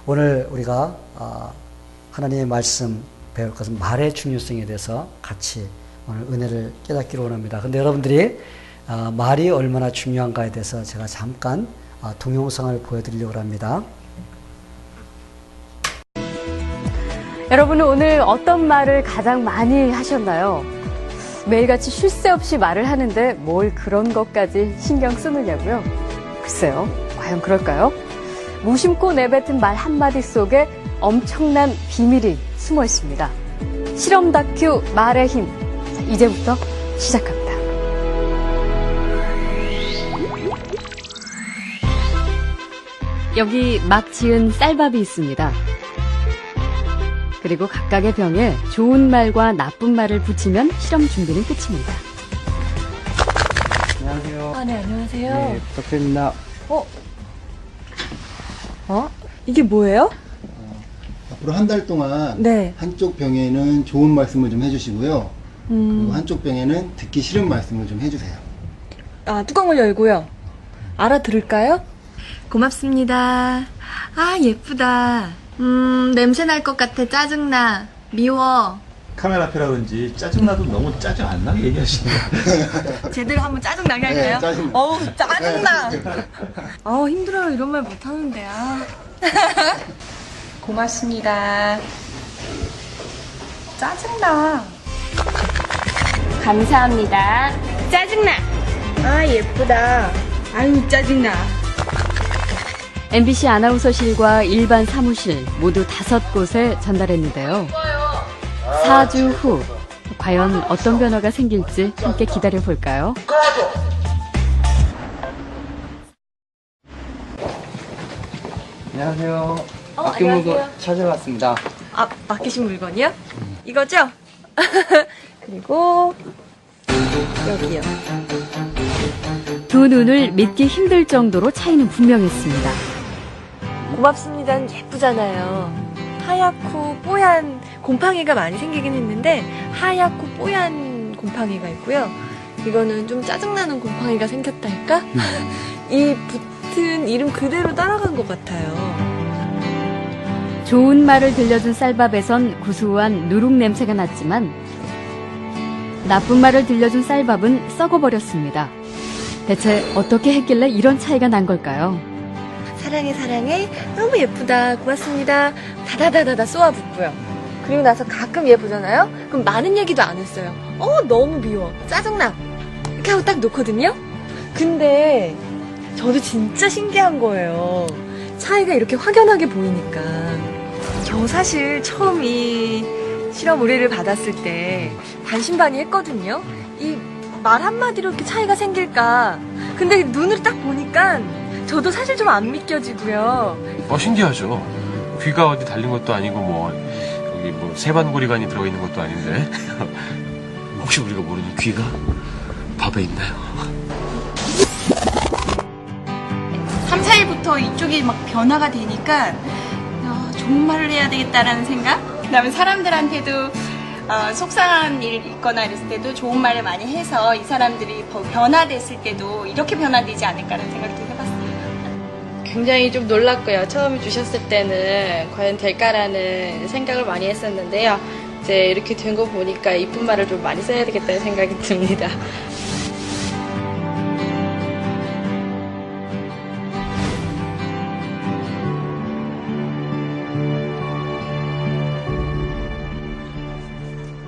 오늘 우리가 하나님의 말씀 배울 것은 말의 중요성에 대해서 같이 오늘 은혜를 깨닫기로 원합니다. 근데 여러분들이 말이 얼마나 중요한가에 대해서 제가 잠깐 동영상을 보여드리려고 합니다. 여러분은 오늘 어떤 말을 가장 많이 하셨나요? 매일같이 쉴 새 없이 말을 하는데 뭘 그런 것까지 신경 쓰느냐고요? 글쎄요, 과연 그럴까요? 무심코 내뱉은 말 한마디 속에 엄청난 비밀이 숨어 있습니다. 실험 다큐 말의 힘. 자, 이제부터 시작합니다. 여기 막 지은 쌀밥이 있습니다. 그리고 각각의 병에 좋은 말과 나쁜 말을 붙이면 실험 준비는 끝입니다. 안녕하세요. 네, 안녕하세요. 네, 부탁드립니다. 이게 뭐예요? 앞으로 한 달 동안 네. 한쪽 병에는 좋은 말씀을 좀 해주시고요. 그리고 한쪽 병에는 듣기 싫은 말씀을 좀 해주세요. 뚜껑을 열고요. 알아들을까요? 고맙습니다. 아, 예쁘다. 냄새 날 것 같아. 짜증나. 미워. 카메라 앞이라 그런지 짜증나도 너무 짜증 안 나게 얘기하시네요. 제대로 한번 짜증나게 할까요? 네, 짜증나. 어우, 짜증나. 힘들어요. 이런 말 못하는데. 고맙습니다. 짜증나. 감사합니다. 짜증나. 아, 예쁘다. 아유, 짜증나. MBC 아나운서실과 일반 사무실 모두 5곳에 전달했는데요. 4주 후 과연 어떤 변화가 생길지 함께 기다려볼까요? 안녕하세요. 맡긴 물건 찾아왔습니다. 맡기신 물건이요? 이거죠? 그리고 여기요. 두 눈을 믿기 힘들 정도로 차이는 분명했습니다. 고맙습니다는 예쁘잖아요. 하얗고 뽀얀 곰팡이가 많이 생기긴 했는데 하얗고 뽀얀 곰팡이가 있고요. 이거는 좀 짜증나는 곰팡이가 생겼다 할까? 이 붙은 이름 그대로 따라간 것 같아요. 좋은 말을 들려준 쌀밥에선 구수한 누룩 냄새가 났지만 나쁜 말을 들려준 쌀밥은 썩어버렸습니다. 대체 어떻게 했길래 이런 차이가 난 걸까요? 사랑해 사랑해 너무 예쁘다 고맙습니다 다다다다다 쏘아붙고요. 그리고 나서 가끔 얘 보잖아요. 그럼 많은 얘기도 안 했어요. 너무 미워 짜증나 이렇게 하고 딱 놓거든요. 근데 저도 진짜 신기한 거예요. 차이가 이렇게 확연하게 보이니까. 저 사실 처음 이 실험 의뢰를 받았을 때 반신반의했거든요. 이 말 한마디로 이렇게 차이가 생길까. 근데 눈을 딱 보니까 저도 사실 좀 안 믿겨지고요. 신기하죠. 귀가 어디 달린 것도 아니고 여기 세반고리관이 들어가 있는 것도 아닌데 혹시 우리가 모르는 귀가 밥에 있나요? 3, 4일부터 이쪽이 막 변화가 되니까 좋은 말을 해야 되겠다라는 생각? 그다음에 사람들한테도 속상한 일 있거나 이랬을 때도 좋은 말을 많이 해서 이 사람들이 변화됐을 때도 이렇게 변화되지 않을까라는 생각도 해봤어요. 굉장히 좀 놀랐고요. 처음에 주셨을 때는 과연 될까라는 생각을 많이 했었는데요. 이제 이렇게 된 거 보니까 이쁜 말을 좀 많이 써야 되겠다는 생각이 듭니다.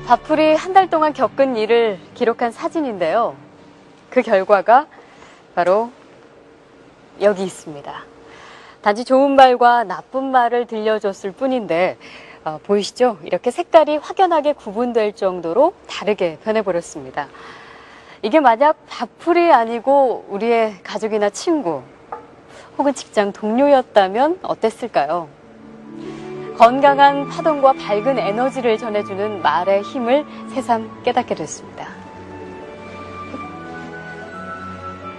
밥풀이 한 달 동안 겪은 일을 기록한 사진인데요. 그 결과가 바로 여기 있습니다. 단지 좋은 말과 나쁜 말을 들려줬을 뿐인데 보이시죠? 이렇게 색깔이 확연하게 구분될 정도로 다르게 변해버렸습니다. 이게 만약 밥풀이 아니고 우리의 가족이나 친구 혹은 직장 동료였다면 어땠을까요? 건강한 파동과 밝은 에너지를 전해주는 말의 힘을 새삼 깨닫게 됐습니다.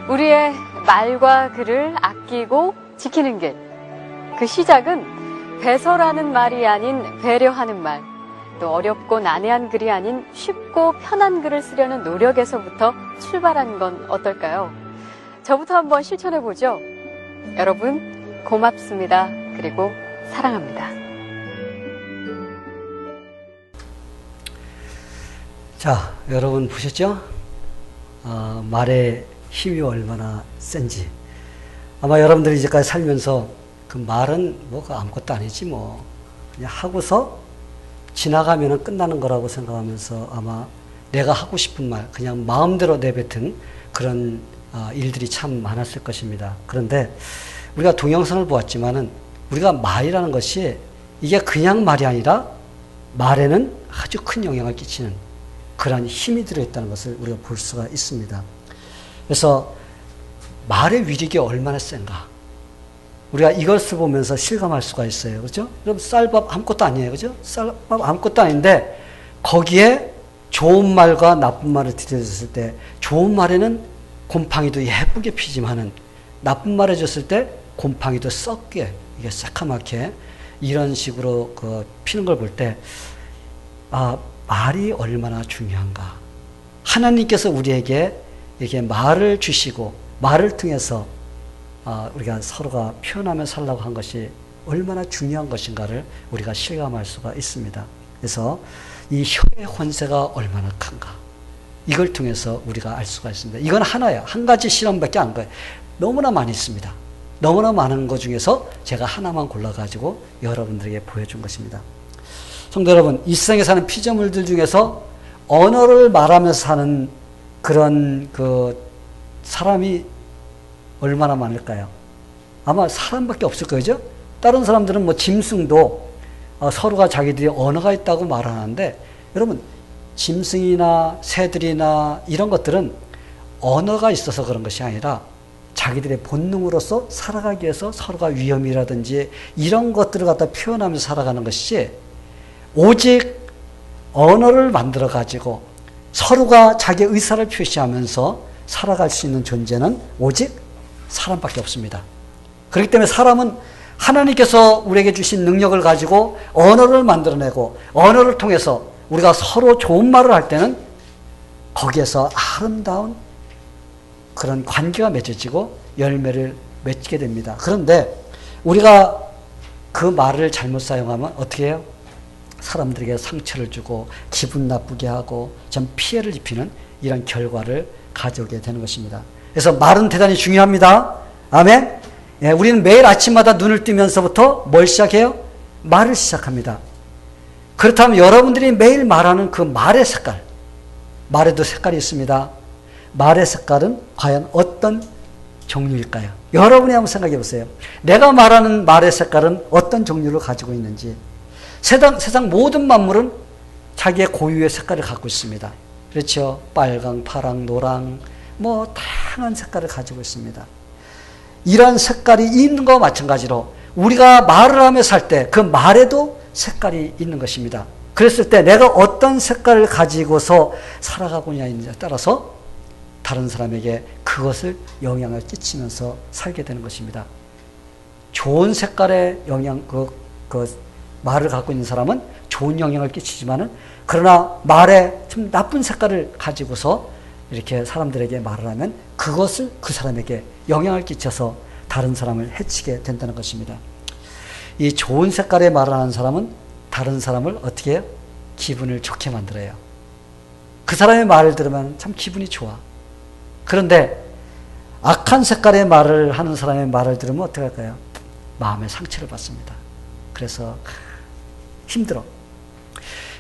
우리의 말과 글을 아끼고 지키는 길. 그 시작은 배설하는 말이 아닌 배려하는 말, 또 어렵고 난해한 글이 아닌 쉽고 편한 글을 쓰려는 노력에서부터 출발한 건 어떨까요? 저부터 한번 실천해보죠. 여러분, 고맙습니다. 그리고 사랑합니다. 자, 여러분 보셨죠? 말의 힘이 얼마나 센지. 아마 여러분들이 이제까지 살면서 그 말은 뭐가 아무것도 아니지 뭐 그냥 하고서 지나가면 끝나는 거라고 생각하면서 아마 내가 하고 싶은 말 그냥 마음대로 내뱉은 그런 일들이 참 많았을 것입니다. 그런데 우리가 동영상을 보았지만은 우리가 말이라는 것이 이게 그냥 말이 아니라 말에는 아주 큰 영향을 끼치는 그런 힘이 들어있다는 것을 우리가 볼 수가 있습니다. 그래서 말의 위력이 얼마나 센가. 우리가 이것을 보면서 실감할 수가 있어요. 그렇죠? 그럼 쌀밥 아무것도 아니에요. 그죠? 쌀밥 아무것도 아닌데 거기에 좋은 말과 나쁜 말을 들여줬을 때 좋은 말에는 곰팡이도 예쁘게 피지만은 나쁜 말 해줬을 때 곰팡이도 썩게 이게 새카맣게 이런 식으로 피는 걸 볼 때 말이 얼마나 중요한가. 하나님께서 우리에게 이렇게 말을 주시고 말을 통해서 우리가 서로가 표현하며 살라고 한 것이 얼마나 중요한 것인가를 우리가 실감할 수가 있습니다. 그래서 이 혀의 권세가 얼마나 큰가. 이걸 통해서 우리가 알 수가 있습니다. 이건 하나야. 한 가지 실험밖에 안 거예요. 너무나 많이 있습니다. 너무나 많은 것 중에서 제가 하나만 골라가지고 여러분들에게 보여준 것입니다. 성도 여러분, 이 세상에 사는 피조물들 중에서 언어를 말하면서 사는 그런 사람이 얼마나 많을까요? 아마 사람밖에 없을 거죠? 다른 사람들은 뭐 짐승도 서로가 자기들이 언어가 있다고 말하는데 여러분, 짐승이나 새들이나 이런 것들은 언어가 있어서 그런 것이 아니라 자기들의 본능으로서 살아가기 위해서 서로가 위험이라든지 이런 것들을 갖다 표현하면서 살아가는 것이지 오직 언어를 만들어 가지고 서로가 자기의 의사를 표시하면서 살아갈 수 있는 존재는 오직 사람밖에 없습니다. 그렇기 때문에 사람은 하나님께서 우리에게 주신 능력을 가지고 언어를 만들어내고 언어를 통해서 우리가 서로 좋은 말을 할 때는 거기에서 아름다운 그런 관계가 맺어지고 열매를 맺게 됩니다. 그런데 우리가 그 말을 잘못 사용하면 어떻게 해요? 사람들에게 상처를 주고 기분 나쁘게 하고 좀 피해를 입히는 이런 결과를 가져오게 되는 것입니다. 그래서 말은 대단히 중요합니다. 아멘. 예, 우리는 매일 아침마다 눈을 뜨면서부터 뭘 시작해요? 말을 시작합니다. 그렇다면 여러분들이 매일 말하는 그 말의 색깔, 말에도 색깔이 있습니다. 말의 색깔은 과연 어떤 종류일까요? 여러분이 한번 생각해 보세요. 내가 말하는 말의 색깔은 어떤 종류를 가지고 있는지. 세상 모든 만물은 자기의 고유의 색깔을 갖고 있습니다. 그렇죠? 빨강, 파랑, 노랑, 뭐 다양한 색깔을 가지고 있습니다. 이런 색깔이 있는 것과 마찬가지로 우리가 말을 하며 살 때 그 말에도 색깔이 있는 것입니다. 그랬을 때 내가 어떤 색깔을 가지고서 살아가고 있느냐에 따라서 다른 사람에게 그것을 영향을 끼치면서 살게 되는 것입니다. 좋은 색깔의 말을 갖고 있는 사람은 좋은 영향을 끼치지만은 그러나 말에 좀 나쁜 색깔을 가지고서 이렇게 사람들에게 말을 하면 그것을 그 사람에게 영향을 끼쳐서 다른 사람을 해치게 된다는 것입니다. 이 좋은 색깔의 말을 하는 사람은 다른 사람을 어떻게 해요? 기분을 좋게 만들어요. 그 사람의 말을 들으면 참 기분이 좋아. 그런데 악한 색깔의 말을 하는 사람의 말을 들으면 어떻게 할까요? 마음의 상처를 받습니다. 그래서 힘들어.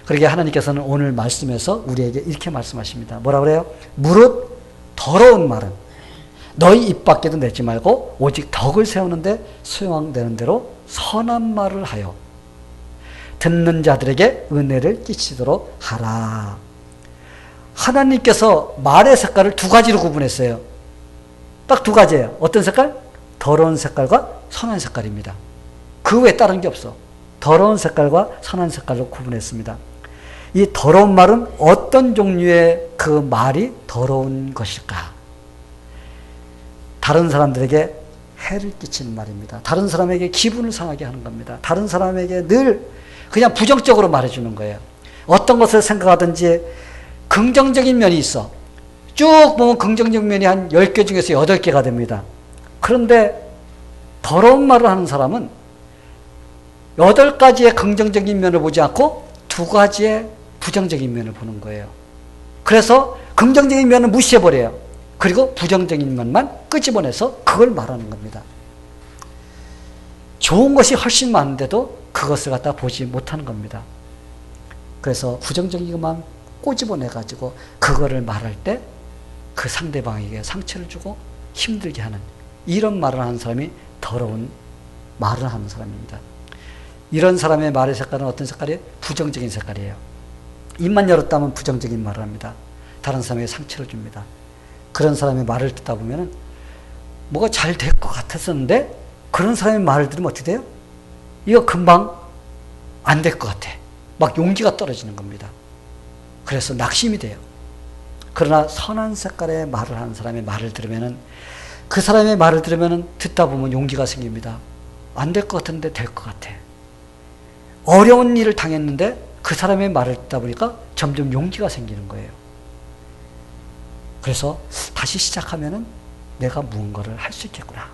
그러게 하나님께서는 오늘 말씀에서 우리에게 이렇게 말씀하십니다. 뭐라 그래요? 무릇 더러운 말은 너희 입 밖에도 내지 말고 오직 덕을 세우는데 수용되는 대로 선한 말을 하여 듣는 자들에게 은혜를 끼치도록 하라. 하나님께서 말의 색깔을 두 가지로 구분했어요. 딱 두 가지예요. 어떤 색깔? 더러운 색깔과 선한 색깔입니다. 그 외에 다른 게 없어. 더러운 색깔과 선한 색깔로 구분했습니다. 이 더러운 말은 어떤 종류의 그 말이 더러운 것일까? 다른 사람들에게 해를 끼치는 말입니다. 다른 사람에게 기분을 상하게 하는 겁니다. 다른 사람에게 늘 그냥 부정적으로 말해주는 거예요. 어떤 것을 생각하든지 긍정적인 면이 있어. 쭉 보면 긍정적 면이 한 10개 중에서 8개가 됩니다. 그런데 더러운 말을 하는 사람은 8가지의 긍정적인 면을 보지 않고 2가지의 부정적인 면을 보는 거예요. 그래서 긍정적인 면은 무시해버려요. 그리고 부정적인 면만 끄집어내서 그걸 말하는 겁니다. 좋은 것이 훨씬 많은데도 그것을 갖다 보지 못하는 겁니다. 그래서 부정적인 것만 꼬집어내가지고 그거를 말할 때 그 상대방에게 상처를 주고 힘들게 하는 이런 말을 하는 사람이 더러운 말을 하는 사람입니다. 이런 사람의 말의 색깔은 어떤 색깔이에요? 부정적인 색깔이에요. 입만 열었다면 부정적인 말을 합니다. 다른 사람에게 상처를 줍니다. 그런 사람의 말을 듣다 보면 뭐가 잘 될 것 같았었는데 그런 사람의 말을 들으면 어떻게 돼요? 이거 금방 안 될 것 같아. 막 용기가 떨어지는 겁니다. 그래서 낙심이 돼요. 그러나 선한 색깔의 말을 하는 사람의 말을 들으면 그 사람의 말을 들으면 듣다 보면 용기가 생깁니다. 안 될 것 같은데 될 것 같아. 어려운 일을 당했는데 그 사람의 말을 듣다 보니까 점점 용기가 생기는 거예요. 그래서 다시 시작하면은 내가 무언가를 할 수 있겠구나.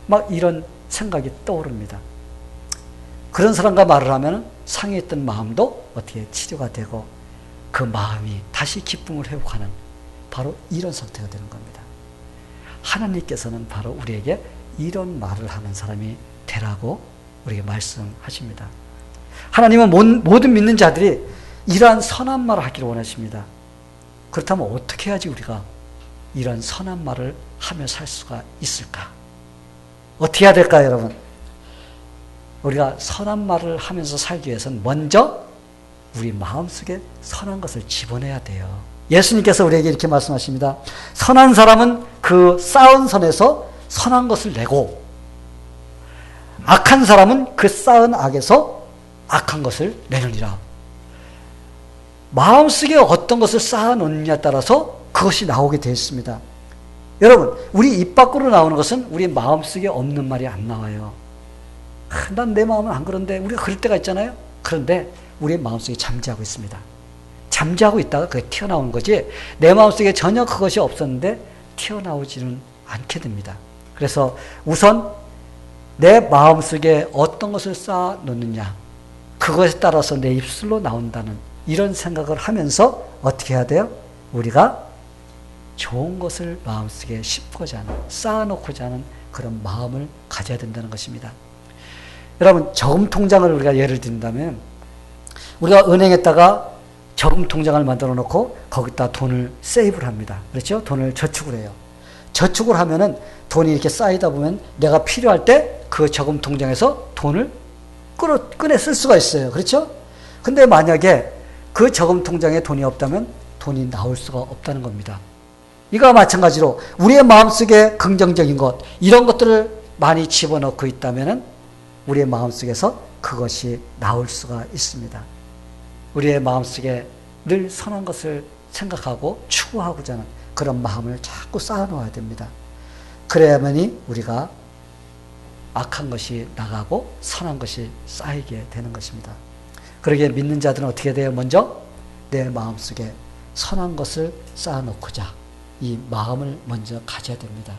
막 이런 생각이 떠오릅니다. 그런 사람과 말을 하면 상해했던 마음도 어떻게 치료가 되고 그 마음이 다시 기쁨을 회복하는 바로 이런 상태가 되는 겁니다. 하나님께서는 바로 우리에게 이런 말을 하는 사람이 되라고 우리에게 말씀하십니다. 하나님은 모든 믿는 자들이 이러한 선한 말을 하기를 원하십니다. 그렇다면 어떻게 해야지 우리가 이런 선한 말을 하며 살 수가 있을까? 어떻게 해야 될까요, 여러분? 우리가 선한 말을 하면서 살기 위해서는 먼저 우리 마음속에 선한 것을 집어내야 돼요. 예수님께서 우리에게 이렇게 말씀하십니다. 선한 사람은 그 쌓은 선에서 선한 것을 내고 악한 사람은 그 쌓은 악에서 악한 것을 내느니라. 마음속에 어떤 것을 쌓아놓느냐에 따라서 그것이 나오게 되어 있습니다. 여러분, 우리 입 밖으로 나오는 것은 우리 마음속에 없는 말이 안 나와요. 난 내 마음은 안 그런데, 우리가 그럴 때가 있잖아요. 그런데 우리 마음속에 잠재하고 있습니다. 잠재하고 있다가 그게 튀어나오는 거지, 내 마음속에 전혀 그것이 없었는데 튀어나오지는 않게 됩니다. 그래서 우선 내 마음속에 어떤 것을 쌓아놓느냐, 그것에 따라서 내 입술로 나온다는 이런 생각을 하면서 어떻게 해야 돼요? 우리가 좋은 것을 마음속에 심고자 하는, 쌓아놓고자 하는 그런 마음을 가져야 된다는 것입니다. 여러분, 저금 통장을 우리가 예를 든다면, 우리가 은행에다가 저금 통장을 만들어 놓고 거기다 돈을 세이브를 합니다. 그렇죠? 돈을 저축을 해요. 저축을 하면은 돈이 이렇게 쌓이다 보면 내가 필요할 때 그 저금 통장에서 돈을 꺼내 쓸 수가 있어요. 그렇죠? 근데 만약에 그 저금 통장에 돈이 없다면 돈이 나올 수가 없다는 겁니다. 이거와 마찬가지로 우리의 마음속에 긍정적인 것, 이런 것들을 많이 집어넣고 있다면 우리의 마음속에서 그것이 나올 수가 있습니다. 우리의 마음속에 늘 선한 것을 생각하고 추구하고자 하는 그런 마음을 자꾸 쌓아놓아야 됩니다. 그래야만이 우리가 악한 것이 나가고 선한 것이 쌓이게 되는 것입니다. 그러기에 믿는 자들은 어떻게 돼요? 먼저 내 마음속에 선한 것을 쌓아놓고자 이 마음을 먼저 가져야 됩니다.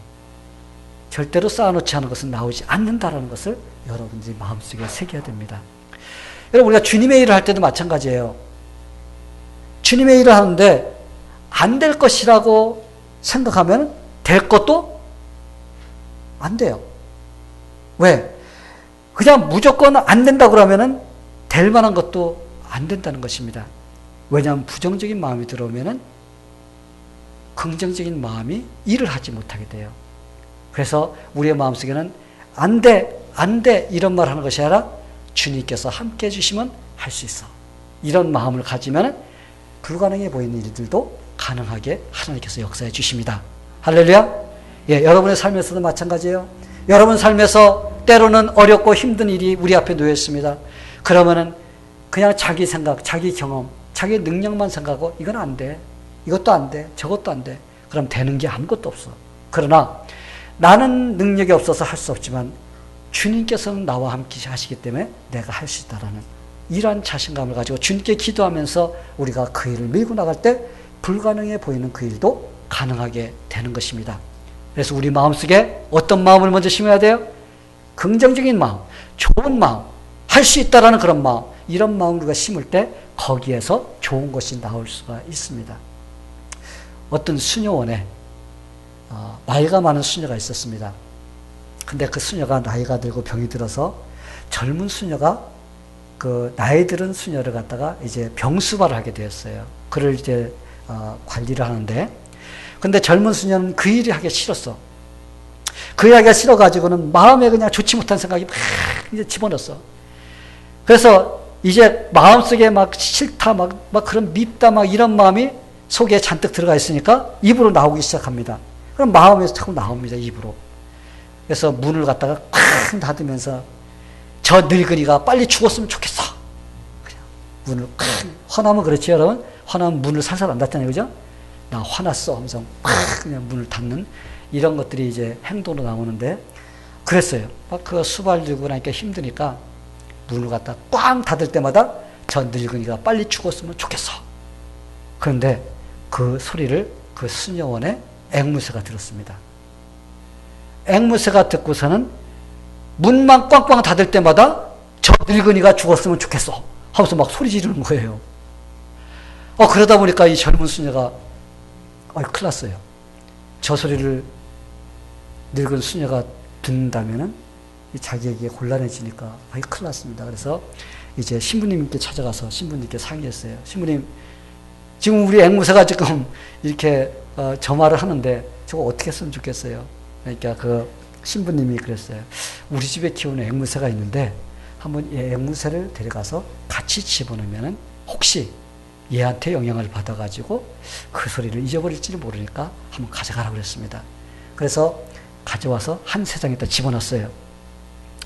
절대로 쌓아놓지 않은 것은 나오지 않는다는 것을 여러분들이 마음속에 새겨야 됩니다. 여러분, 우리가 주님의 일을 할 때도 마찬가지예요. 주님의 일을 하는데 안 될 것이라고 생각하면 될 것도 안 돼요. 왜? 그냥 무조건 안 된다고 그러면은 될 만한 것도 안 된다는 것입니다. 왜냐하면 부정적인 마음이 들어오면은 긍정적인 마음이 일을 하지 못하게 돼요. 그래서 우리의 마음속에는 안 돼, 안 돼 이런 말 하는 것이 아니라 주님께서 함께 해주시면 할 수 있어. 이런 마음을 가지면 불가능해 보이는 일들도 가능하게 하나님께서 역사해 주십니다. 할렐루야. 예, 여러분의 삶에서도 마찬가지예요. 여러분 삶에서 때로는 어렵고 힘든 일이 우리 앞에 놓여 있습니다. 그러면은 그냥 자기 생각, 자기 경험, 자기 능력만 생각하고 이건 안 돼, 이것도 안 돼, 저것도 안 돼. 그럼 되는 게 아무것도 없어. 그러나 나는 능력이 없어서 할 수 없지만 주님께서는 나와 함께 하시기 때문에 내가 할 수 있다라는 이러한 자신감을 가지고 주님께 기도하면서 우리가 그 일을 밀고 나갈 때 불가능해 보이는 그 일도 가능하게 되는 것입니다. 그래서 우리 마음속에 어떤 마음을 먼저 심어야 돼요? 긍정적인 마음, 좋은 마음, 할 수 있다라는 그런 마음, 이런 마음을 우리가 심을 때 거기에서 좋은 것이 나올 수가 있습니다. 어떤 수녀원에 나이가 많은 수녀가 있었습니다. 근데 그 수녀가 나이가 들고 병이 들어서 젊은 수녀가 그 나이 들은 수녀를 갖다가 이제 병수발을 하게 되었어요. 그를 이제 관리를 하는데, 근데 젊은 수녀는 그 일이 하기 싫었어. 그 이야기가 싫어가지고는 마음에 그냥 좋지 못한 생각이 막 이제 집어넣었어. 그래서 이제 마음속에 막 싫다, 막 그런 밉다, 막 이런 마음이 속에 잔뜩 들어가 있으니까 입으로 나오기 시작합니다. 그럼 마음에서 자꾸 나옵니다, 입으로. 그래서 문을 갖다가 쾅 닫으면서 저 늙은이가 빨리 죽었으면 좋겠어. 그냥 문을 쾅. 화나면 그렇지, 여러분? 화나면 문을 살살 안 닫잖아요, 그죠? 나 화났어 하면서 팍 그냥 문을 닫는 이런 것들이 이제 행동으로 나오는데, 그랬어요. 막 그 수발 들고 나니까 힘드니까 문을 갖다 꽝 닫을 때마다 저 늙은이가 빨리 죽었으면 좋겠어. 그런데 그 소리를 그 수녀원의 앵무새가 들었습니다. 앵무새가 듣고서는 문만 꽝꽝 닫을 때마다 저 늙은이가 죽었으면 좋겠어 하면서 막 소리 지르는 거예요. 그러다 보니까 이 젊은 수녀가 큰일 났어요. 저 소리를 늙은 수녀가 듣는다면은 자기에게 곤란해지니까 큰일 났습니다. 그래서 이제 신부님께 찾아가서 신부님께 상의했어요. 신부님, 지금 우리 앵무새가 지금 이렇게 저 말을 하는데 저거 어떻게 했으면 좋겠어요. 그러니까 그 신부님이 그랬어요. 우리 집에 키우는 앵무새가 있는데 한번 이 앵무새를 데려가서 같이 집어넣으면은 혹시 얘한테 영향을 받아가지고 그 소리를 잊어버릴지 모르니까 한번 가져가라고 그랬습니다. 그래서 가져와서 한 세상에다 집어넣었어요.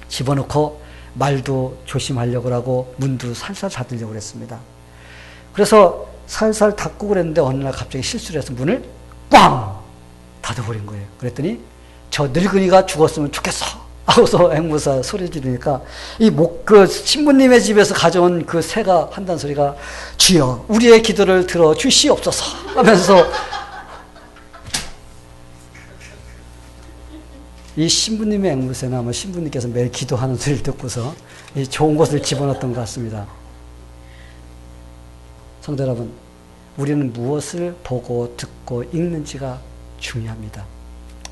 집어넣고 말도 조심하려고 하고 문도 살살 닫으려고 그랬습니다. 그래서 살살 닫고 그랬는데 어느 날 갑자기 실수를 해서 문을 꽝 닫아버린 거예요. 그랬더니 저 늙은이가 죽었으면 좋겠어 하고서 앵무새 소리 지르니까 그 신부님의 집에서 가져온 그 새가 한다는 소리가 주여 우리의 기도를 들어 주시옵소서 하면서 이 신부님의 앵무새는 아마 신부님께서 매일 기도하는 소리를 듣고서 이 좋은 것을 집어넣었던 것 같습니다. 성도 여러분, 우리는 무엇을 보고 듣고 읽는지가 중요합니다.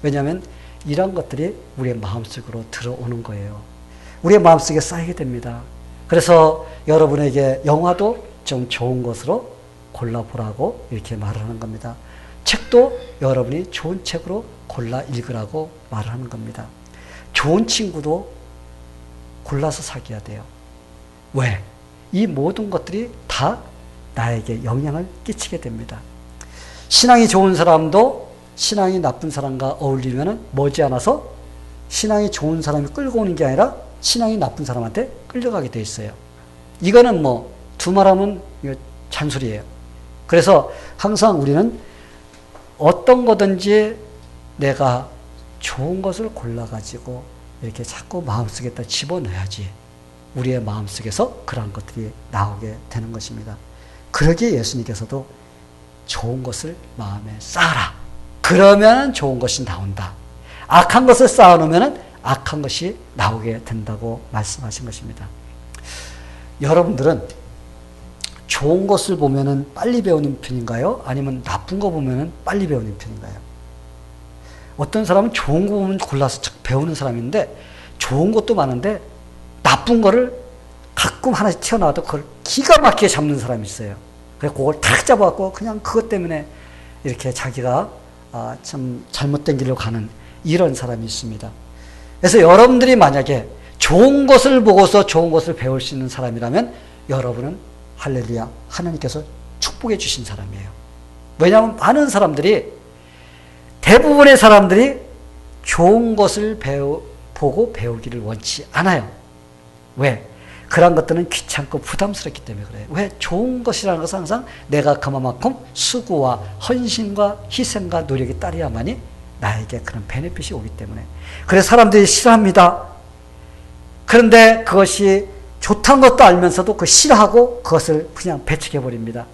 왜냐하면 이런 것들이 우리의 마음속으로 들어오는 거예요. 우리의 마음속에 쌓이게 됩니다. 그래서 여러분에게 영화도 좀 좋은 것으로 골라보라고 이렇게 말을 하는 겁니다. 책도 여러분이 좋은 책으로 골라 읽으라고 말을 하는 겁니다. 좋은 친구도 골라서 사귀어야 돼요. 왜? 이 모든 것들이 다 나에게 영향을 끼치게 됩니다. 신앙이 좋은 사람도 신앙이 나쁜 사람과 어울리면 머지않아서 신앙이 좋은 사람이 끌고 오는 게 아니라 신앙이 나쁜 사람한테 끌려가게 돼 있어요. 이거는 두말하면 잔소리예요. 그래서 항상 우리는 어떤 거든지 내가 좋은 것을 골라가지고 이렇게 자꾸 마음속에다 집어넣어야지 우리의 마음속에서 그러한 것들이 나오게 되는 것입니다. 그러기에 예수님께서도 좋은 것을 마음에 쌓아라. 그러면 좋은 것이 나온다. 악한 것을 쌓아놓으면 악한 것이 나오게 된다고 말씀하신 것입니다. 여러분들은 좋은 것을 보면은 빨리 배우는 편인가요? 아니면 나쁜 거 보면은 빨리 배우는 편인가요? 어떤 사람은 좋은 거 보면 골라서 배우는 사람인데 좋은 것도 많은데 나쁜 거를 가끔 하나씩 튀어나와도 그걸 기가 막히게 잡는 사람이 있어요. 그래서 그걸 탁 잡아갖고 그냥 그것 때문에 이렇게 자기가 참 잘못된 길로 가는 이런 사람이 있습니다. 그래서 여러분들이 만약에 좋은 것을 보고서 좋은 것을 배울 수 있는 사람이라면 여러분은 할렐루야 하나님께서 축복해 주신 사람이에요. 왜냐하면 많은 사람들이 대부분의 사람들이 좋은 것을 보고 배우기를 원치 않아요. 왜? 그런 것들은 귀찮고 부담스럽기 때문에 그래요. 왜? 좋은 것이라는 것은 항상 내가 그만큼 수고와 헌신과 희생과 노력이 따라야만이 나에게 그런 베네핏이 오기 때문에. 그래서 사람들이 싫어합니다. 그런데 그것이 좋다는 것도 알면서도 그 싫어하고 그것을 그냥 배척해버립니다.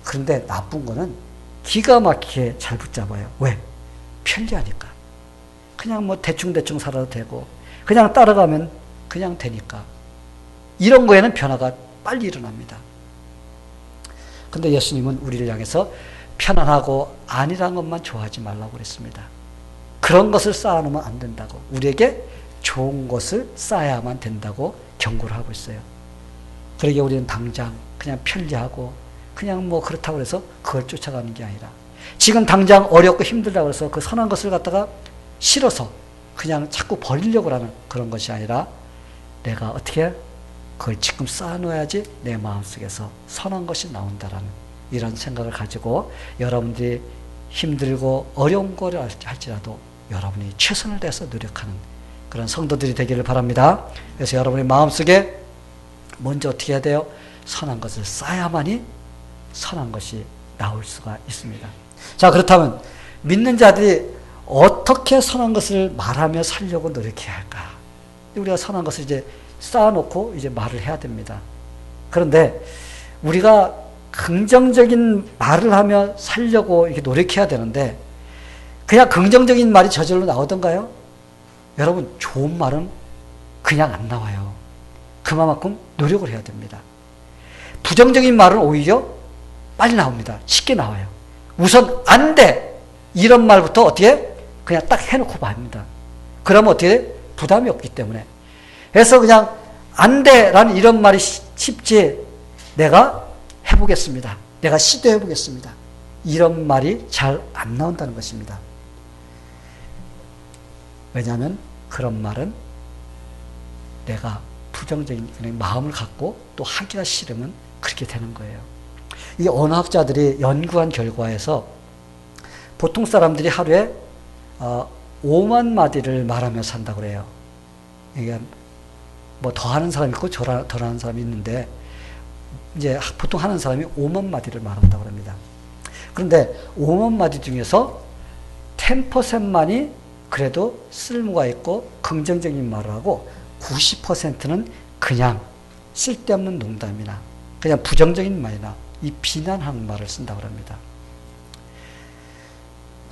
그런데 나쁜 거는 기가 막히게 잘 붙잡아요. 왜? 편리하니까. 그냥 대충대충 살아도 되고 그냥 따라가면 그냥 되니까. 이런 거에는 변화가 빨리 일어납니다. 근데 예수님은 우리를 향해서 편안하고 안일한 것만 좋아하지 말라고 그랬습니다. 그런 것을 쌓아놓으면 안 된다고, 우리에게 좋은 것을 쌓아야만 된다고 경고를 하고 있어요. 그러기에 우리는 당장 그냥 편리하고 그냥 뭐 그렇다고 해서 그걸 쫓아가는 게 아니라, 지금 당장 어렵고 힘들다고 해서 그 선한 것을 갖다가 싫어서 그냥 자꾸 버리려고 하는 그런 것이 아니라, 내가 어떻게 그걸 지금 쌓아놓아야지 내 마음속에서 선한 것이 나온다라는 이런 생각을 가지고, 여러분들이 힘들고 어려운 거를 할지라도 여러분이 최선을 다해서 노력하는 그런 성도들이 되기를 바랍니다. 그래서 여러분의 마음속에 먼저 어떻게 해야 돼요? 선한 것을 쌓아야만이 선한 것이 나올 수가 있습니다. 자, 그렇다면 믿는 자들이 어떻게 선한 것을 말하며 살려고 노력해야 할까? 우리가 선한 것을 이제 쌓아놓고 이제 말을 해야 됩니다. 그런데 우리가 긍정적인 말을 하며 살려고 이렇게 노력해야 되는데, 그냥 긍정적인 말이 저절로 나오던가요? 여러분, 좋은 말은 그냥 안 나와요. 그만큼 노력을 해야 됩니다. 부정적인 말은 오히려 빨리 나옵니다. 쉽게 나와요. 우선 안 돼! 이런 말부터 어떻게 그냥 딱 해놓고 맙니다. 그러면 어떻게 돼? 부담이 없기 때문에. 그래서 그냥 안 돼! 라는 이런 말이 쉽지, 내가 해보겠습니다. 내가 시도해보겠습니다. 이런 말이 잘 안 나온다는 것입니다. 왜냐하면 그런 말은 내가 부정적인 마음을 갖고 또 하기가 싫으면 그렇게 되는 거예요. 이 언어학자들이 연구한 결과에서 보통 사람들이 하루에 5만 마디를 말하며 산다고 그래요. 이게 뭐 더 하는 사람이 있고 덜 하는 사람이 있는데, 이제 보통 하는 사람이 5만 마디를 말한다고 합니다. 그런데 5만 마디 중에서 10%만이 그래도 쓸모가 있고 긍정적인 말을 하고, 90%는 그냥 쓸데없는 농담이나 그냥 부정적인 말이나 이 비난하는 말을 쓴다고 합니다.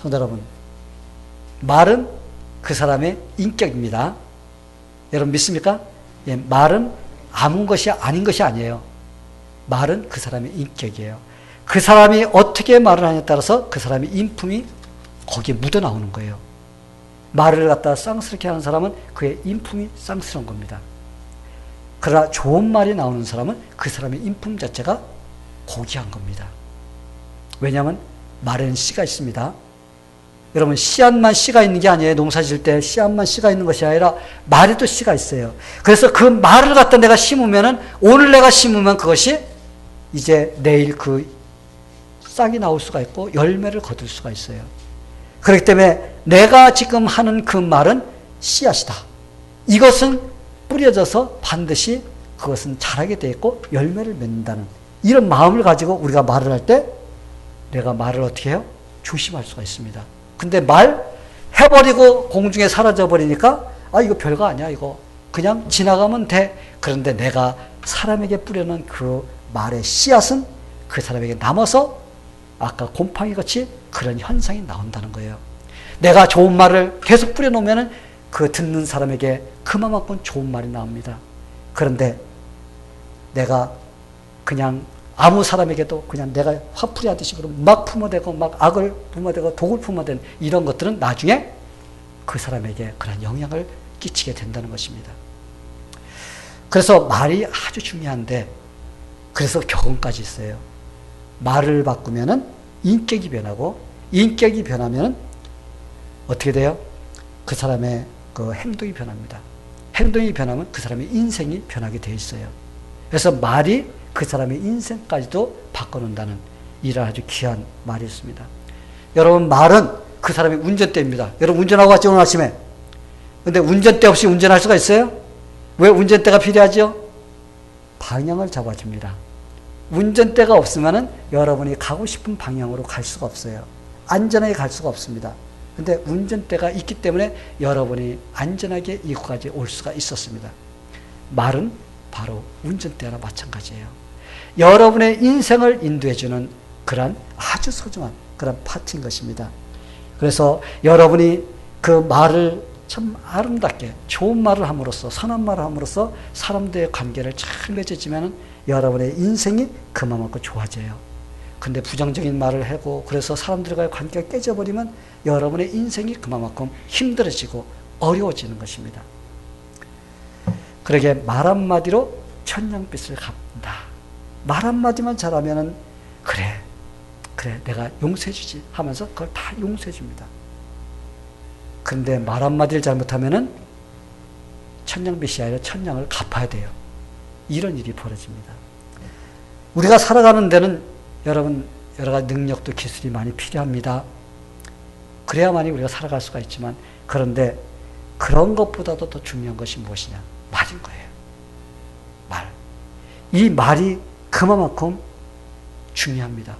성도 여러분, 말은 그 사람의 인격입니다. 여러분 믿습니까? 예, 말은 아무 것이 아닌 것이 아니에요. 말은 그 사람의 인격이에요. 그 사람이 어떻게 말을 하냐에 따라서 그 사람의 인품이 거기에 묻어나오는 거예요. 말을 갖다 쌍스럽게 하는 사람은 그의 인품이 쌍스러운 겁니다. 그러나 좋은 말이 나오는 사람은 그 사람의 인품 자체가 고귀한 겁니다. 왜냐하면 말에는 씨가 있습니다. 여러분, 씨앗만 씨가 있는 게 아니에요. 농사 지을 때 씨앗만 씨가 있는 것이 아니라 말에도 씨가 있어요. 그래서 그 말을 갖다 내가 심으면은, 오늘 내가 심으면 그것이 이제 내일 그 싹이 나올 수가 있고 열매를 거둘 수가 있어요. 그렇기 때문에 내가 지금 하는 그 말은 씨앗이다. 이것은 뿌려져서 반드시 그것은 자라게 되어 있고 열매를 맺는다는 이런 마음을 가지고 우리가 말을 할 때 내가 말을 어떻게 해요? 조심할 수가 있습니다. 근데 말 해버리고 공중에 사라져버리니까 이거 별거 아니야. 이거 그냥 지나가면 돼. 그런데 내가 사람에게 뿌려놓은 그 말의 씨앗은 그 사람에게 남아서 아까 곰팡이 같이 그런 현상이 나온다는 거예요. 내가 좋은 말을 계속 뿌려놓으면 그 듣는 사람에게 그만큼 좋은 말이 나옵니다. 그런데 내가 그냥 아무 사람에게도 그냥 내가 화풀이 하듯이 막 품어대고 막 악을 품어대고 독을 품어대는 이런 것들은 나중에 그 사람에게 그런 영향을 끼치게 된다는 것입니다. 그래서 말이 아주 중요한데, 그래서 격언까지 있어요. 말을 바꾸면은 인격이 변하고, 인격이 변하면 어떻게 돼요? 그 사람의 그 행동이 변합니다. 행동이 변하면 그 사람의 인생이 변하게 되어 있어요. 그래서 말이 그 사람의 인생까지도 바꿔놓는다는 이런 아주 귀한 말이 있습니다. 여러분, 말은 그 사람의 운전대입니다. 여러분 운전하고 왔죠, 오늘 아침에? 근데 운전대 없이 운전할 수가 있어요? 왜 운전대가 필요하죠? 방향을 잡아줍니다. 운전대가 없으면 여러분이 가고 싶은 방향으로 갈 수가 없어요. 안전하게 갈 수가 없습니다. 근데 운전대가 있기 때문에 여러분이 안전하게 이곳까지 올 수가 있었습니다. 말은 바로 운전대와 마찬가지예요. 여러분의 인생을 인도해주는 그런 아주 소중한 그런 파트인 것입니다. 그래서 여러분이 그 말을 참 아름답게 좋은 말을 함으로써 선한 말을 함으로써 사람들의 관계를 잘 맺어지면 여러분의 인생이 그만큼 좋아져요. 근데 부정적인 말을 하고 그래서 사람들과의 관계가 깨져버리면 여러분의 인생이 그만큼 힘들어지고 어려워지는 것입니다. 그러게 말 한마디로 천냥빚을 갚는다. 말 한마디만 잘하면은 그래 내가 용서해 주지 하면서 그걸 다 용서해 줍니다. 그런데 말 한마디를 잘못하면은 천냥빚이 아니라 천냥을 갚아야 돼요. 이런 일이 벌어집니다. 우리가 살아가는 데는 여러분 여러 가지 능력도 기술이 많이 필요합니다. 그래야만이 우리가 살아갈 수가 있지만 그런데 그런 것보다도 더 중요한 것이 무엇이냐? 말인 거예요. 말. 이 말이 그만큼 중요합니다.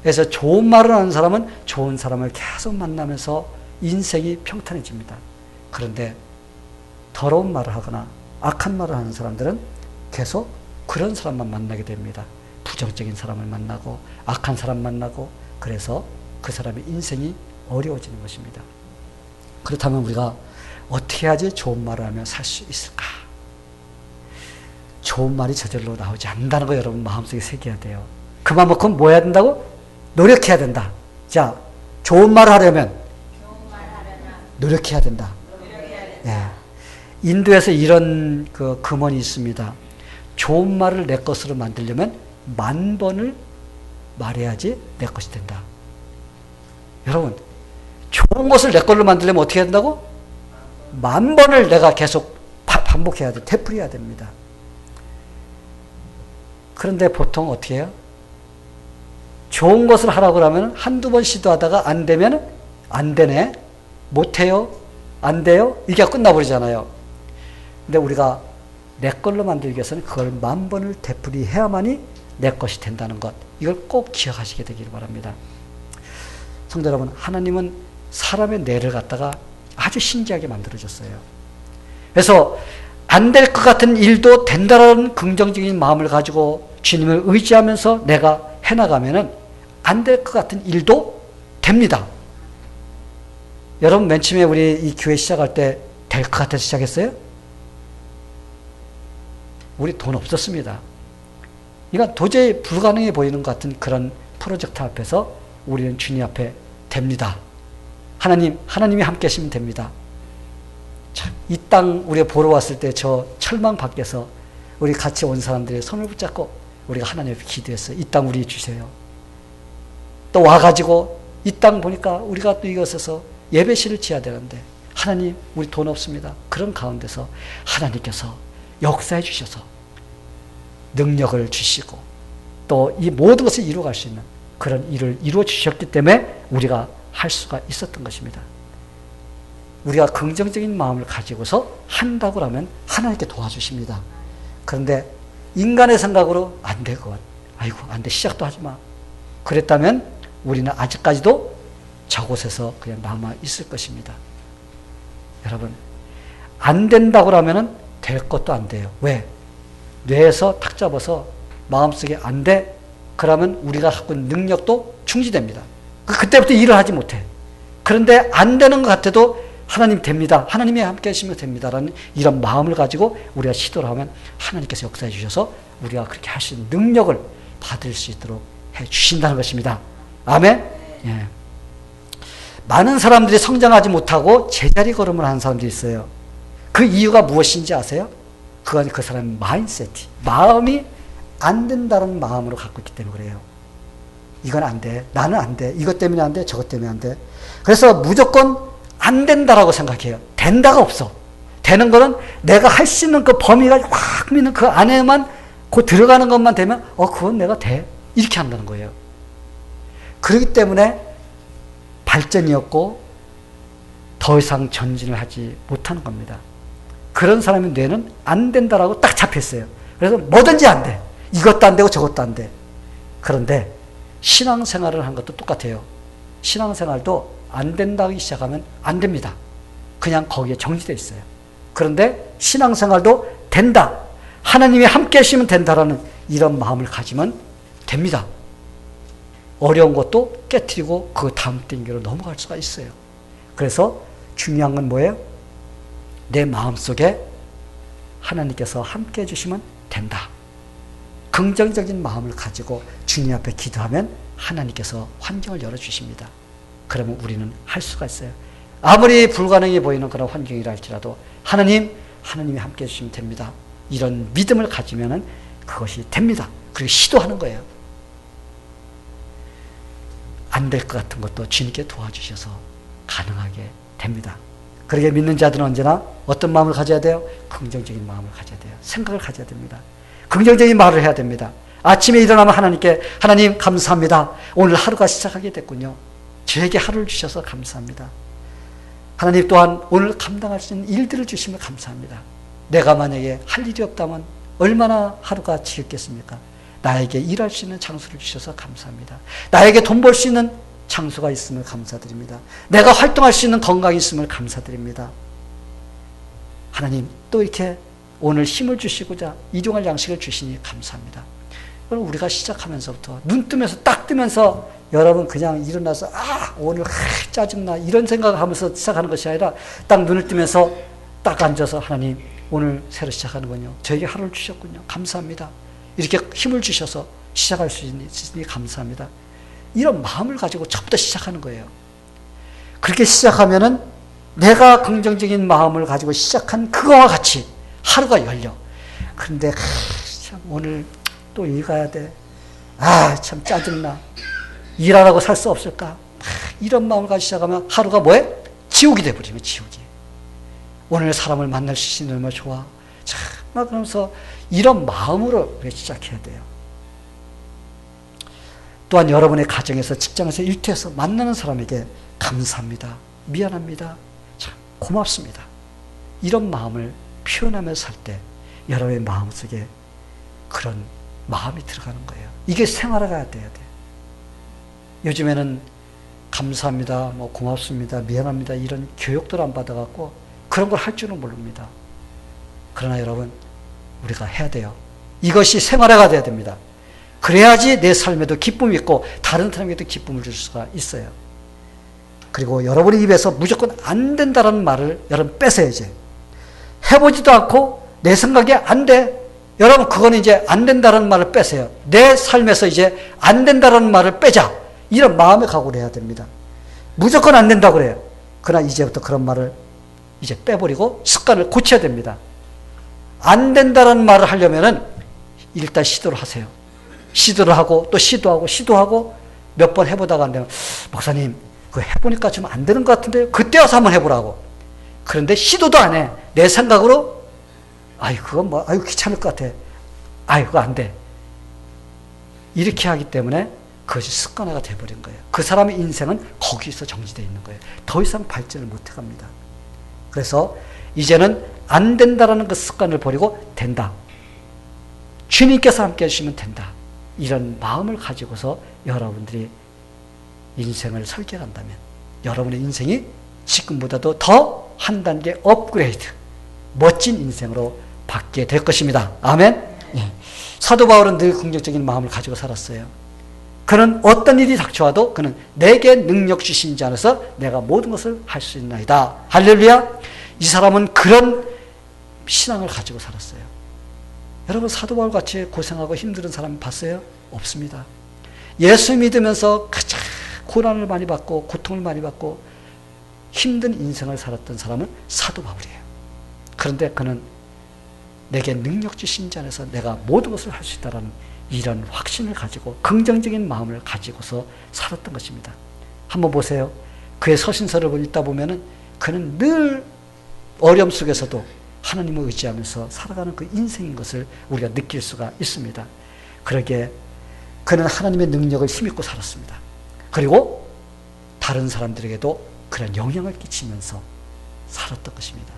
그래서 좋은 말을 하는 사람은 좋은 사람을 계속 만나면서 인생이 평탄해집니다. 그런데 더러운 말을 하거나 악한 말을 하는 사람들은 계속 그런 사람만 만나게 됩니다. 부정적인 사람을 만나고 악한 사람 만나고 그래서 그 사람의 인생이 어려워지는 것입니다. 그렇다면 우리가 어떻게 해야지 좋은 말을 하며 살 수 있을까? 좋은 말이 저절로 나오지 않는다는 거 여러분 마음속에 새겨야 돼요. 그만큼 뭐 해야 된다고? 노력해야 된다. 자, 좋은 말을 하려면 노력해야 된다. 예. 인도에서 이런 그 금언이 있습니다. 좋은 말을 내 것으로 만들려면 10,000번을 말해야지 내 것이 된다. 여러분, 좋은 것을 내 걸로 만들려면 어떻게 해야 된다고? 10,000번을 내가 계속 반복해야 돼. 되풀이해야 됩니다. 그런데 보통 어떻게 해요? 좋은 것을 하라고 하면 한두 번 시도하다가 안 되면 안 되네. 못해요. 안 돼요. 이게 끝나버리잖아요. 근데 우리가 내 걸로 만들기 위해서는 그걸 10,000번을 되풀이해야만이 내 것이 된다는 것. 이걸 꼭 기억하시게 되기를 바랍니다. 성도 여러분, 하나님은 사람의 뇌를 갖다가 아주 신기하게 만들어줬어요. 그래서 안 될 것 같은 일도 된다라는 긍정적인 마음을 가지고 주님을 의지하면서 내가 해나가면은 안 될 것 같은 일도 됩니다. 여러분, 맨 처음에 우리 이 교회 시작할 때 될 것 같아서 시작했어요? 우리 돈 없었습니다. 그러니까 도저히 불가능해 보이는 것 같은 그런 프로젝트 앞에서 우리는 주님 앞에 됩니다. 하나님이 함께 하시면 됩니다. 이 땅 우리가 보러 왔을 때 저 철망 밖에서 우리 같이 온 사람들의 손을 붙잡고 우리가 하나님 앞에 기도했어요. 이 땅 우리 주세요. 또 와가지고 이 땅 보니까 우리가 또 이것에서 예배실을 지어야 되는데 하나님 우리 돈 없습니다. 그런 가운데서 하나님께서 역사해 주셔서 능력을 주시고 또 이 모든 것을 이루어갈 수 있는 그런 일을 이루어 주셨기 때문에 우리가 할 수가 있었던 것입니다. 우리가 긍정적인 마음을 가지고서 한다고 하면 하나님께 도와주십니다. 그런데 인간의 생각으로 안 돼, 그건. 아이고, 안 돼. 시작도 하지 마. 그랬다면 우리는 아직까지도 저곳에서 그냥 남아 있을 것입니다. 여러분, 안 된다고 하면은 될 것도 안 돼요. 왜? 뇌에서 탁 잡아서 마음속에 안 돼. 그러면 우리가 갖고 있는 능력도 중지됩니다. 그때부터 일을 하지 못해. 그런데 안 되는 것 같아도 하나님 됩니다. 하나님이 함께 하시면 됩니다라는 이런 마음을 가지고 우리가 시도를 하면 하나님께서 역사해 주셔서 우리가 그렇게 할 수 있는 능력을 받을 수 있도록 해 주신다는 것입니다. 아멘? 예. 많은 사람들이 성장하지 못하고 제자리 걸음을 하는 사람들이 있어요. 그 이유가 무엇인지 아세요? 그건 그 사람의 마인드셋이, 마음이 안 된다는 마음으로 갖고 있기 때문에 그래요. 이건 안 돼. 나는 안 돼. 이것 때문에 안 돼. 저것 때문에 안 돼. 그래서 무조건 안 된다라고 생각해요. 된다가 없어. 되는 거는 내가 할 수 있는 그 범위가 확 미는 그 안에만 그 들어가는 것만 되면 그건 내가 돼. 이렇게 한다는 거예요. 그렇기 때문에 발전이 없고 더 이상 전진을 하지 못하는 겁니다. 그런 사람의 뇌는 안 된다라고 딱 잡혔어요. 그래서 뭐든지 안 돼. 이것도 안 되고 저것도 안 돼. 그런데 신앙생활을 한 것도 똑같아요. 신앙생활도 안 된다기 시작하면 안 됩니다. 그냥 거기에 정지되어 있어요. 그런데 신앙생활도 된다. 하나님이 함께 하시면 된다라는 이런 마음을 가지면 됩니다. 어려운 것도 깨트리고 그 다음 단계로 넘어갈 수가 있어요. 그래서 중요한 건 뭐예요? 내 마음속에 하나님께서 함께 해주시면 된다. 긍정적인 마음을 가지고 주님 앞에 기도하면 하나님께서 환경을 열어주십니다. 그러면 우리는 할 수가 있어요. 아무리 불가능해 보이는 그런 환경이라 할지라도 하나님이 함께 해주시면 됩니다. 이런 믿음을 가지면 그것이 됩니다. 그리고 시도하는 거예요. 안 될 것 같은 것도 주님께 도와주셔서 가능하게 됩니다. 그렇게 믿는 자들은 언제나 어떤 마음을 가져야 돼요? 긍정적인 마음을 가져야 돼요. 생각을 가져야 됩니다. 긍정적인 말을 해야 됩니다. 아침에 일어나면 하나님께 하나님 감사합니다. 오늘 하루가 시작하게 됐군요. 저에게 하루를 주셔서 감사합니다. 하나님 또한 오늘 감당할 수 있는 일들을 주시면 감사합니다. 내가 만약에 할 일이 없다면 얼마나 하루가 지겹겠습니까? 나에게 일할 수 있는 장소를 주셔서 감사합니다. 나에게 돈 벌 수 있는 장소가 있음을 감사드립니다. 내가 활동할 수 있는 건강이 있음을 감사드립니다. 하나님 또 이렇게 오늘 힘을 주시고자 일용할 양식을 주시니 감사합니다. 그럼 우리가 시작하면서부터 눈 뜨면서 딱 뜨면서 여러분 그냥 일어나서 오늘 짜증나 이런 생각을 하면서 시작하는 것이 아니라 딱 눈을 뜨면서 딱 앉아서 하나님 오늘 새로 시작하는군요. 저에게 하루를 주셨군요. 감사합니다. 이렇게 힘을 주셔서 시작할 수 있으니 감사합니다. 이런 마음을 가지고 처음부터 시작하는 거예요. 그렇게 시작하면은 내가 긍정적인 마음을 가지고 시작한 그거와 같이 하루가 열려. 그런데 참 오늘 또 일 가야 돼. 참 짜증나. 일하라고 살 수 없을까? 이런 마음을 가지고 시작하면 하루가 뭐해? 지옥이 돼버리면 지옥이. 오늘 사람을 만날 수 있는 얼마나 좋아. 막 그러면서 이런 마음으로 시작해야 돼요. 또한 여러분의 가정에서 직장에서 일터에서 만나는 사람에게 감사합니다. 미안합니다. 참 고맙습니다. 이런 마음을 표현하면서 살 때 여러분의 마음속에 그런 마음이 들어가는 거예요. 이게 생활화가 돼야 돼요. 요즘에는 감사합니다, 고맙습니다, 미안합니다 이런 교육들 안 받아갖고 그런 걸 할 줄은 모릅니다. 그러나 여러분 우리가 해야 돼요. 이것이 생활화가 돼야 됩니다. 그래야지 내 삶에도 기쁨이 있고 다른 사람에게도 기쁨을 줄 수가 있어요. 그리고 여러분의 입에서 무조건 안 된다는 말을 여러분 뺏어야지. 해보지도 않고 내 생각에 안 돼. 여러분 그거는 이제 안 된다는 말을 빼세요. 내 삶에서 이제 안 된다는 말을 빼자. 이런 마음의 각오를 해야 됩니다. 무조건 안 된다고 그래요. 그러나 이제부터 그런 말을 이제 빼버리고 습관을 고쳐야 됩니다. 안 된다는 말을 하려면은 일단 시도를 하세요. 시도를 하고 또 시도하고 몇 번 해보다가 안 되면 목사님 그거 해보니까 좀 안 되는 것 같은데요. 그때 와서 한번 해보라고. 그런데 시도도 안 해. 내 생각으로 그건 귀찮을 것 같아. 그거 안 돼. 이렇게 하기 때문에 그것이 습관화가 돼버린 거예요. 그 사람의 인생은 거기서 정지되어 있는 거예요. 더 이상 발전을 못 해갑니다. 그래서 이제는 안 된다라는 그 습관을 버리고 된다. 주님께서 함께 해주시면 된다. 이런 마음을 가지고서 여러분들이 인생을 설계한다면 여러분의 인생이 지금보다도 더 한 단계 업그레이드, 멋진 인생으로 바뀌게 될 것입니다. 아멘. 사도 바울은 늘 긍정적인 마음을 가지고 살았어요. 그는 어떤 일이 닥쳐와도 그는 내게 능력 주신 자 안에서 내가 모든 것을 할 수 있나이다. 할렐루야. 이 사람은 그런 신앙을 가지고 살았어요. 여러분 사도 바울 같이 고생하고 힘든 사람 봤어요? 없습니다. 예수 믿으면서 가장 고난을 많이 받고 고통을 많이 받고 힘든 인생을 살았던 사람은 사도 바울이에요. 그런데 그는 내게 능력 주신 자 안에서 내가 모든 것을 할 수 있다는 이런 확신을 가지고 긍정적인 마음을 가지고서 살았던 것입니다. 한번 보세요. 그의 서신서를 읽다 보면은 그는 늘 어려움 속에서도 하나님을 의지하면서 살아가는 그 인생인 것을 우리가 느낄 수가 있습니다. 그러기에 그는 하나님의 능력을 힘입고 살았습니다. 그리고 다른 사람들에게도 그런 영향을 끼치면서 살았던 것입니다.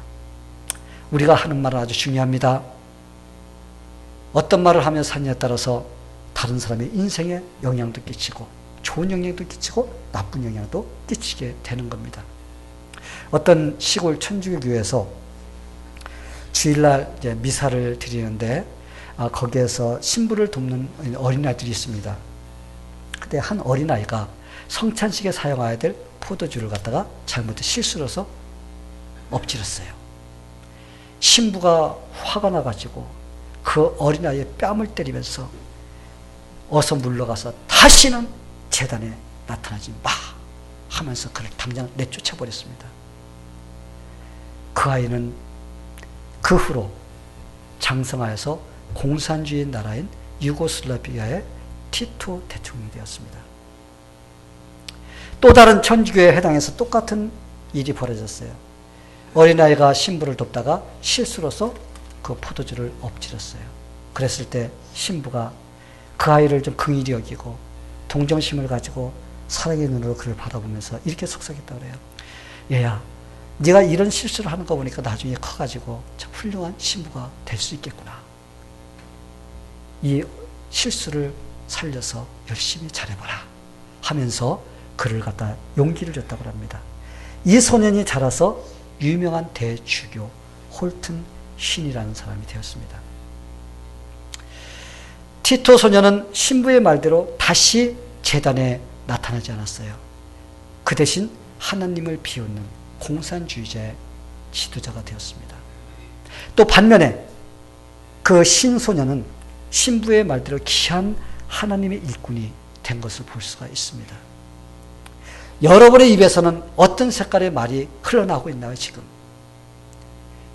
우리가 하는 말은 아주 중요합니다. 어떤 말을 하며 사느냐에 따라서 다른 사람의 인생에 영향도 끼치고 좋은 영향도 끼치고 나쁜 영향도 끼치게 되는 겁니다. 어떤 시골 천주교 교회에서 주일날 이제 미사를 드리는데 거기에서 신부를 돕는 어린아이들이 있습니다. 그때 한 어린아이가 성찬식에 사용해야 될 포도주를 갖다가 잘못해 실수로 해서 엎질렀어요. 신부가 화가 나가지고 그 어린아이의 뺨을 때리면서 어서 물러가서 다시는 제단에 나타나지 마 하면서 그를 당장 내쫓아 버렸습니다. 그 아이는 그 후로 장성하여서 공산주의 나라인 유고슬라비아의 티토 대통령이 되었습니다. 또 다른 천주교회 회당에서 똑같은 일이 벌어졌어요. 어린아이가 신부를 돕다가 실수로서 그 포도주를 엎질렀어요. 그랬을 때 신부가 그 아이를 좀 긍휼히 여기고 동정심을 가지고 사랑의 눈으로 그를 바라보면서 이렇게 속삭였다고 그래요. 얘야, 네가 이런 실수를 하는 거 보니까 나중에 커가지고 참 훌륭한 신부가 될 수 있겠구나. 이 실수를 살려서 열심히 잘해봐라 하면서 그를 갖다 용기를 줬다고 합니다. 이 소년이 자라서 유명한 대주교 홀튼 쉰이라는 사람이 되었습니다. 티토 소년은 신부의 말대로 다시 제단에 나타나지 않았어요. 그 대신 하나님을 비웃는 공산주의자의 지도자가 되었습니다. 또 반면에 그 신소년은 신부의 말대로 귀한 하나님의 일꾼이 된 것을 볼 수가 있습니다. 여러분의 입에서는 어떤 색깔의 말이 흘러나오고 있나요, 지금?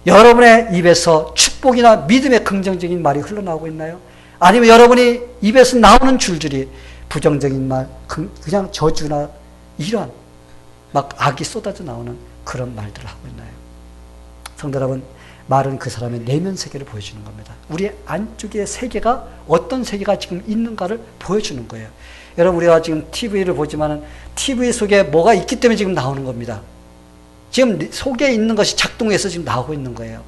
여러분의 입에서 축복이나 믿음의 긍정적인 말이 흘러나오고 있나요? 아니면 여러분이 입에서 나오는 줄줄이 부정적인 말, 그냥 저주나 이런 막 악이 쏟아져 나오는 그런 말들을 하고 있나요? 성도 여러분, 말은 그 사람의 내면 세계를 보여주는 겁니다. 우리의 안쪽의 세계가 어떤 세계가 지금 있는가를 보여주는 거예요. 여러분, 우리가 지금 TV를 보지만은 TV 속에 뭐가 있기 때문에 지금 나오는 겁니다. 지금 속에 있는 것이 작동해서 지금 나오고 있는 거예요.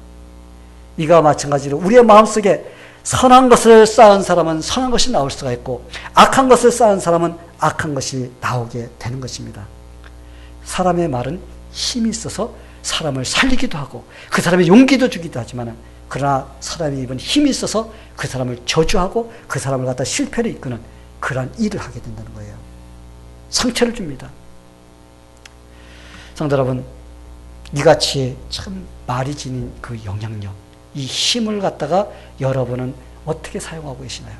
이와 마찬가지로 우리의 마음속에 선한 것을 쌓은 사람은 선한 것이 나올 수가 있고 악한 것을 쌓은 사람은 악한 것이 나오게 되는 것입니다. 사람의 말은 힘이 있어서 사람을 살리기도 하고 그 사람의 용기도 주기도 하지만 그러나 사람이 입은 힘이 있어서 그 사람을 저주하고 그 사람을 갖다 실패를 이끄는 그러한 일을 하게 된다는 거예요. 상처를 줍니다. 성도 여러분, 이같이 참 말이 지닌 그 영향력, 이 힘을 갖다가 여러분은 어떻게 사용하고 계시나요?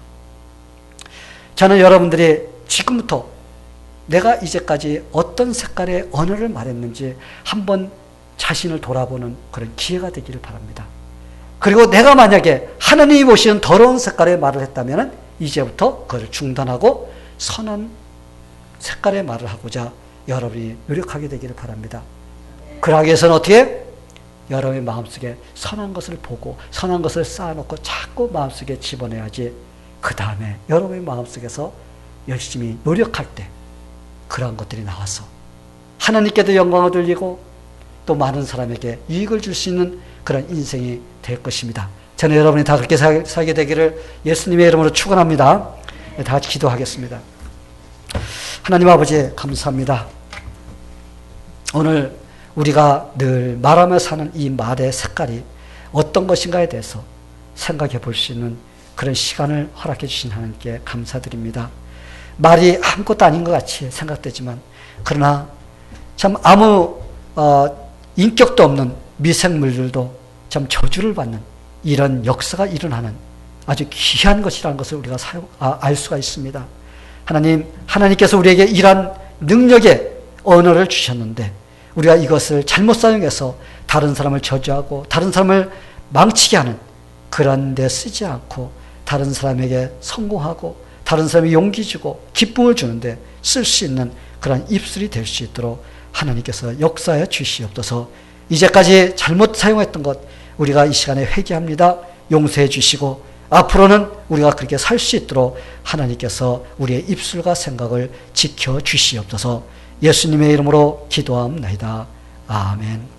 저는 여러분들이 지금부터 내가 이제까지 어떤 색깔의 언어를 말했는지 한번 자신을 돌아보는 그런 기회가 되기를 바랍니다. 그리고 내가 만약에 하나님이 보시는 더러운 색깔의 말을 했다면 이제부터 그걸 중단하고 선한 색깔의 말을 하고자 여러분이 노력하게 되기를 바랍니다. 그러기 위해서는 어떻게? 여러분의 마음속에 선한 것을 보고 선한 것을 쌓아놓고 자꾸 마음속에 집어내야지 그 다음에 여러분의 마음속에서 열심히 노력할 때 그러한 것들이 나와서 하나님께도 영광을 돌리고 또 많은 사람에게 유익을 줄 수 있는 그런 인생이 될 것입니다. 저는 여러분이 다 그렇게 살게 되기를 예수님의 이름으로 축원합니다. 다 같이 기도하겠습니다. 하나님 아버지 감사합니다. 오늘 우리가 늘 말하며 사는 이 말의 색깔이 어떤 것인가에 대해서 생각해 볼 수 있는 그런 시간을 허락해 주신 하나님께 감사드립니다. 말이 아무것도 아닌 것 같이 생각되지만 그러나 참 아무 인격도 없는 미생물들도 참 저주를 받는 이런 역사가 일어나는 아주 귀한 것이라는 것을 우리가 알 수가 있습니다. 하나님께서 우리에게 이러한 능력의 언어를 주셨는데 우리가 이것을 잘못 사용해서 다른 사람을 저주하고 다른 사람을 망치게 하는 그런 데 쓰지 않고 다른 사람에게 성공하고 다른 사람에게 용기 주고 기쁨을 주는데 쓸 수 있는 그런 입술이 될 수 있도록 하나님께서 역사해 주시옵소서. 이제까지 잘못 사용했던 것 우리가 이 시간에 회개합니다. 용서해 주시고 앞으로는 우리가 그렇게 살 수 있도록 하나님께서 우리의 입술과 생각을 지켜 주시옵소서. 예수님의 이름으로 기도합니다. 아멘.